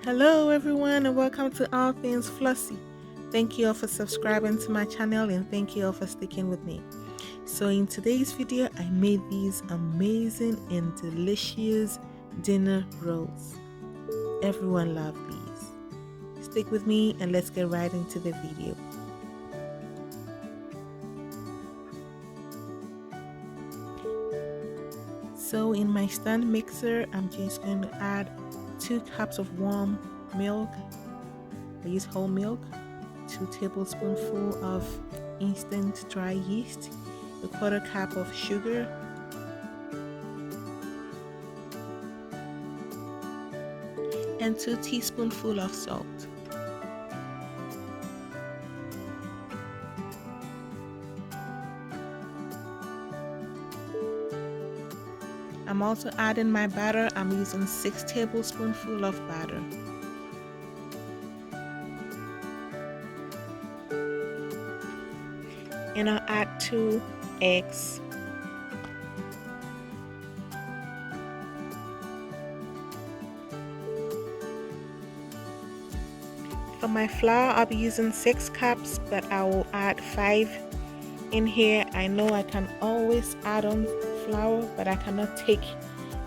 Hello everyone and welcome to All Things Flossy. Thank you all for subscribing to my channel and thank you all for sticking with me. So in today's video, I made these amazing and delicious dinner rolls. Everyone loves these. Stick with me and let's get right into the video. So in my stand mixer, I'm just going to add 2 cups of warm milk. I use whole milk, 2 tablespoonfuls of instant dry yeast, a 1/4 cup of sugar, and 2 teaspoonfuls of salt. I'm also adding my butter. I'm using 6 tablespoonfuls of butter. And I'll add 2 eggs. For my flour, I'll be using 6 cups, but I will add 5 in here. I know I can always add on flour, but I cannot take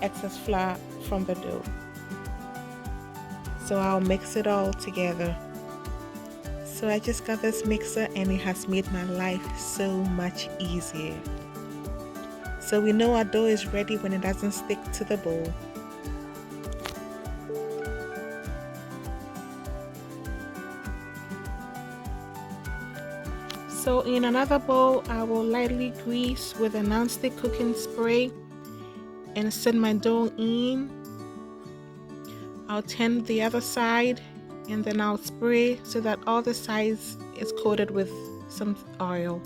excess flour from the dough. So I'll mix it all together. So I just got this mixer and it has made my life so much easier. So we know our dough is ready when it doesn't stick to the bowl. So in another bowl, I will lightly grease with a non-stick cooking spray and set my dough in. I'll turn the other side and then I'll spray so that all the sides is coated with some oil.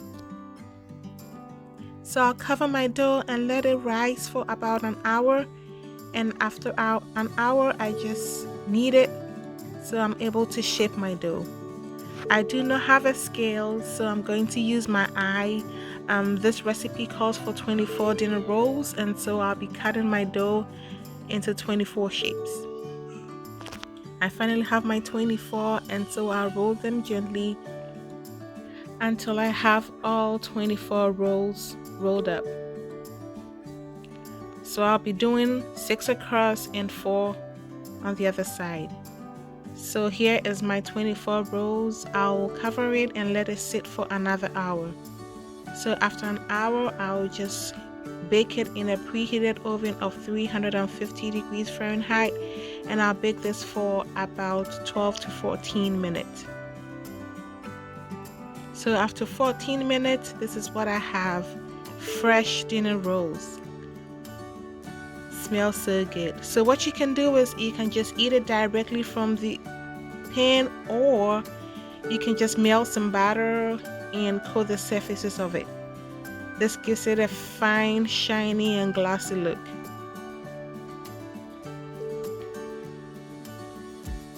So I'll cover my dough and let it rise for about an hour, and after an hour I just knead it so I'm able to shape my dough. I do not have a scale, so I'm going to use my eye. This recipe calls for 24 dinner rolls, and so I'll be cutting my dough into 24 shapes. I finally have my 24, and so I'll roll them gently until I have all 24 rolls rolled up. So I'll be doing 6 across and 4 on the other side. So here is my 24 rolls. I'll cover it and let it sit for another hour. So after an hour, I'll just bake it in a preheated oven of 350 degrees Fahrenheit, and I'll bake this for about 12 to 14 minutes. So after 14 minutes, this is what I have: fresh dinner rolls. Smells so good. So what you can do is you can just eat it directly from the pan, or you can just melt some butter and coat the surfaces of it. This gives it a fine, shiny and glossy look.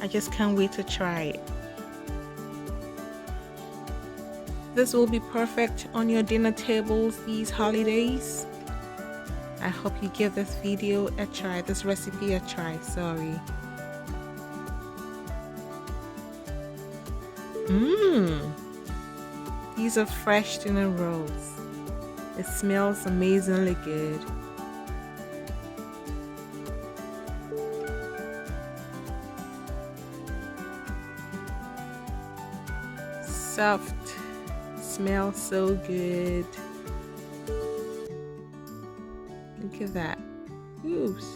I just can't wait to try it. This will be perfect on your dinner tables these holidays. I hope you give this video a try, this recipe a try, sorry. These are fresh dinner rolls. It smells amazingly good. Soft, smells so good. Look at that. Oops.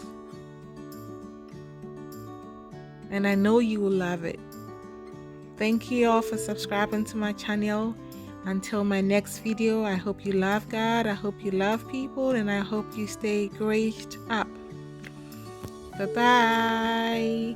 And I know you will love it. Thank you all for subscribing to my channel. Until my next video, I hope you love God, I hope you love people, and I hope you stay graced up. Bye-bye.